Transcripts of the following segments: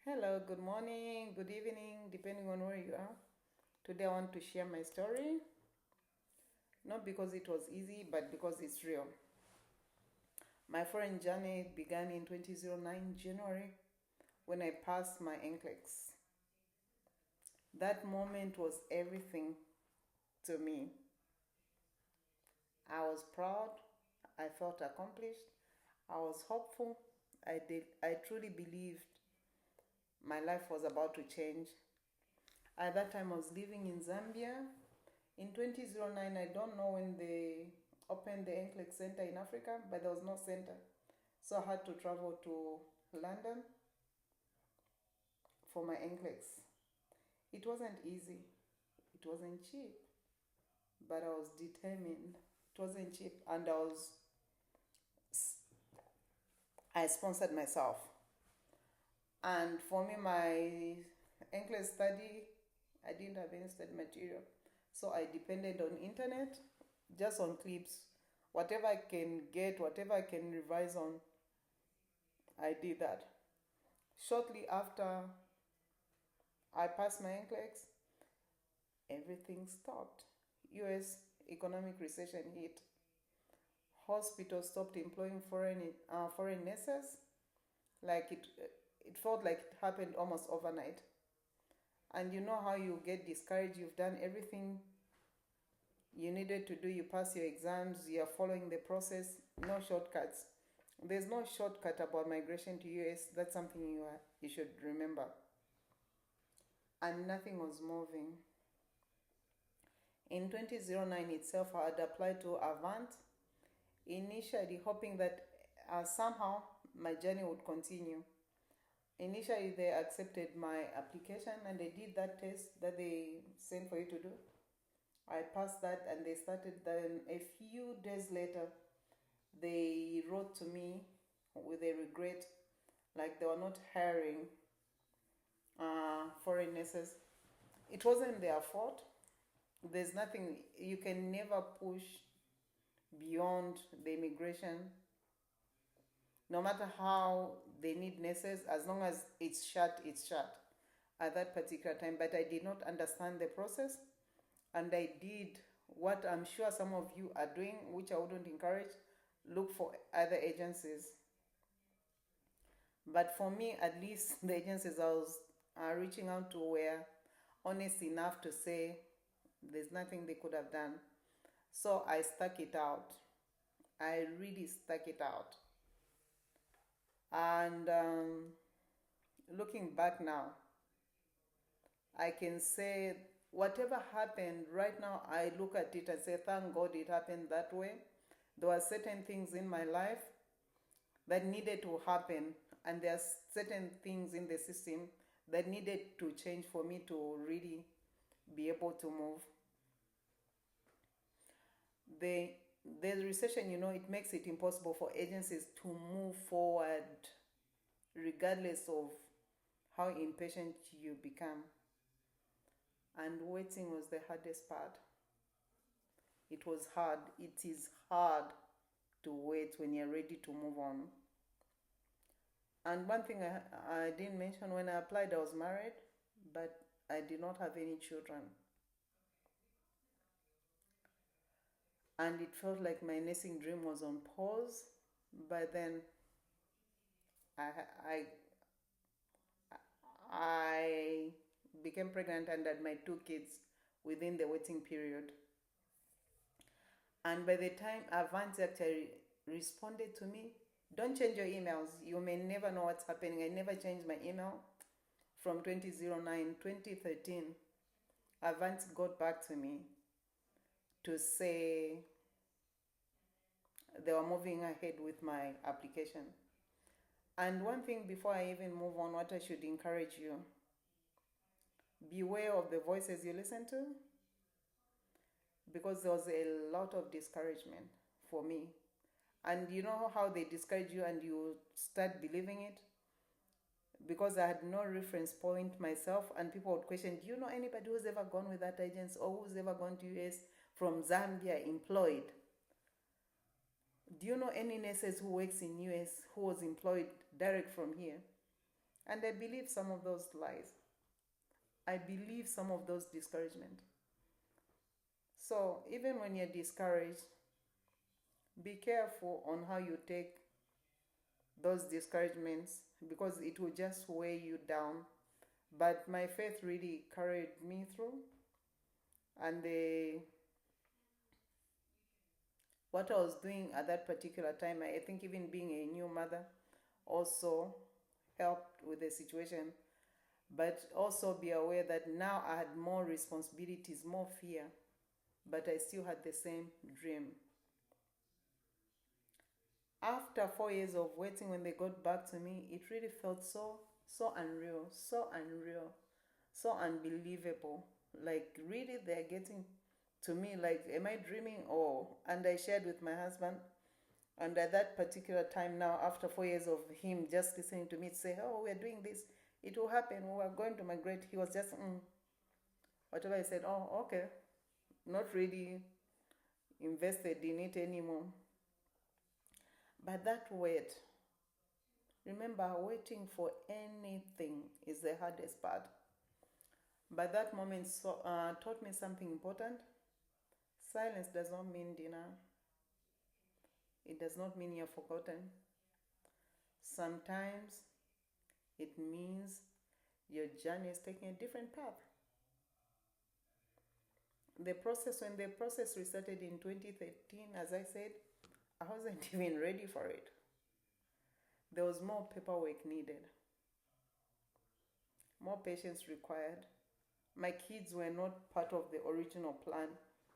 Hello, good morning, good evening, depending on where you are. Today I want to share my story, not because it was easy, but because it's real. My foreign journey began in 2009 January when I passed my NCLEX. That moment was everything to me. I was proud, I felt accomplished, I was hopeful, I truly believed my life was about to change. At that time I was living in Zambia. In 2009, I don't know when they opened the NCLEX Center in Africa, but there was no center. So I had to travel to London for my NCLEX. It wasn't easy, it wasn't cheap, but I was determined. It wasn't cheap, and I sponsored myself. And for me, my NCLEX study, I didn't have any study material. So I depended on internet, just on clips. Whatever I can get, whatever I can revise on, I did that. Shortly after I passed my NCLEX, everything stopped. US economic recession hit. Hospitals stopped employing foreign nurses. Like it felt like it happened almost overnight. And you know how you get discouraged. You've done everything you needed to do. You pass your exams. You are following the process. No shortcuts. There's no shortcut about migration to US. That's something you should remember. And nothing was moving. In 2009 itself, I had applied to Avant, initially hoping that somehow my journey would continue. Initially, they accepted my application and they did that test that they sent for you to do. I passed that and they started. Then a few days later, they wrote to me with a regret, like they were not hiring foreign nurses. It wasn't their fault. There's nothing, you can never push beyond the immigration. No matter how they need nurses, as long as it's shut, it's shut at that particular time. But I did not understand the process, and I did what I'm sure some of you are doing, which I wouldn't encourage: look for other agencies. But for me, at least, the agencies I was reaching out to were honest enough to say there's nothing they could have done. So I stuck it out. I really stuck it out. And looking back now, I can say whatever happened, right now I look at it and say, thank God it happened that way. There were certain things in my life that needed to happen, and there are certain things in the system that needed to change for me to really be able to move. The recession, it makes it impossible for agencies to move forward regardless of how impatient you become. And waiting was the hardest part. It was hard. It is hard to wait when you're ready to move on. And one thing I didn't mention, when I applied, I was married, but I did not have any children. And it felt like my nursing dream was on pause. But then I I became pregnant and had my two kids within the waiting period. And by the time Avant actually responded to me, don't change your emails. You may never know what's happening. I never changed my email from 2009, 2013. Avant got back to me to say they were moving ahead with my application. And one thing before I even move on, what I should encourage you: beware of the voices you listen to, because there was a lot of discouragement for me. And you know how they discourage you and you start believing it? Because I had no reference point myself, and people would question, do you know anybody who's ever gone with that agency or who's ever gone to US from Zambia employed? Do you know any nurses who works in US who was employed direct from here? And I believe some of those lies. I believe some of those discouragement. So even when you're discouraged, be careful on how you take those discouragements, because it will just weigh you down. But my faith really carried me through, and what I was doing at that particular time, I think even being a new mother also helped with the situation. But also be aware that now I had more responsibilities, more fear, but I still had the same dream. After 4 years of waiting, when they got back to me, it really felt so unreal, so unbelievable. Like, really, they're getting to me. Like, am I dreaming? Or and I shared with my husband, and at that particular time now, after 4 years of him just listening to me say, oh, we're doing this, it will happen, we are going to migrate, he was just whatever I said, oh, okay, not really invested in it anymore. But that wait, remember, waiting for anything is the hardest part. But that moment taught me something important. Silence does not mean denial. It does not mean you're forgotten. Sometimes it means your journey is taking a different path. When the process restarted in 2013, as I said, I wasn't even ready for it. There was more paperwork needed, more patience required. My kids were not part of the original plan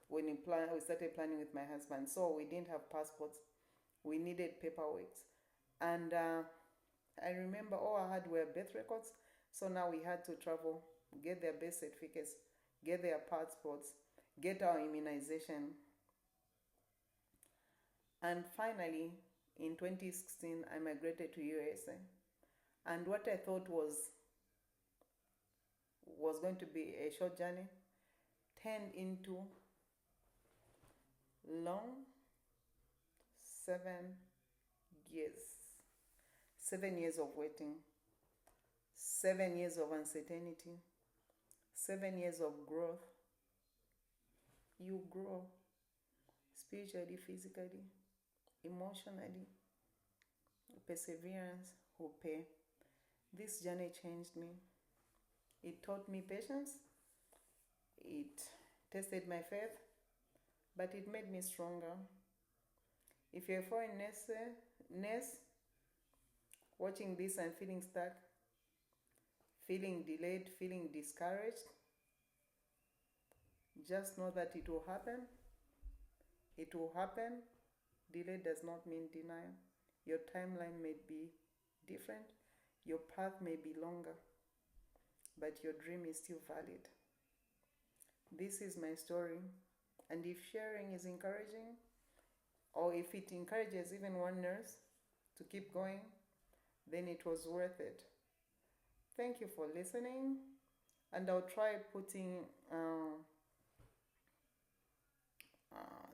when we started planning with my husband. So we didn't have passports. We needed paperwork. And I remember all I had were birth records. So now we had to travel, get their birth certificates, get their passports, get our immunization. And finally, in 2016, I migrated to USA. And what I thought was going to be a short journey turned into long 7 years. 7 years of waiting, 7 years of uncertainty, 7 years of growth. You grow spiritually, physically, emotionally. Perseverance will pay. This journey changed me. It taught me patience. It tested my faith, but it made me stronger. If you're a foreign nurse watching this and feeling stuck, feeling delayed, feeling discouraged, just know that it will happen. It will happen. Delay does not mean denial. Your timeline may be different. Your path may be longer, but your dream is still valid. This is my story. And if sharing is encouraging, or if it encourages even one nurse to keep going, then it was worth it. Thank you for listening. And I'll try putting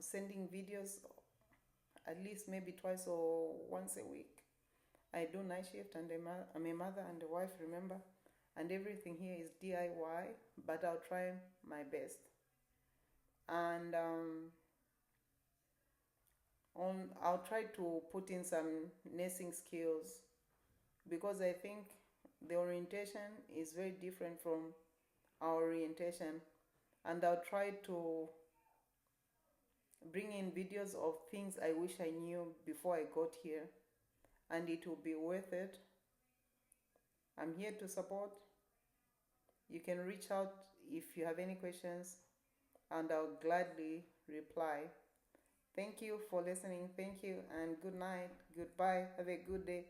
sending videos at least maybe twice or once a week. I do night shift, and I'm a mother and a wife, remember, and everything here is DIY, but I'll try my best. And I'll try to put in some nursing skills, because I think the orientation is very different from our orientation, and I'll try to bring in videos of things I wish I knew before I got here, and it will be worth it. I'm here to support. You can reach out if you have any questions, and I'll gladly reply. Thank you for listening. Thank you, and good night. Goodbye. Have a good day.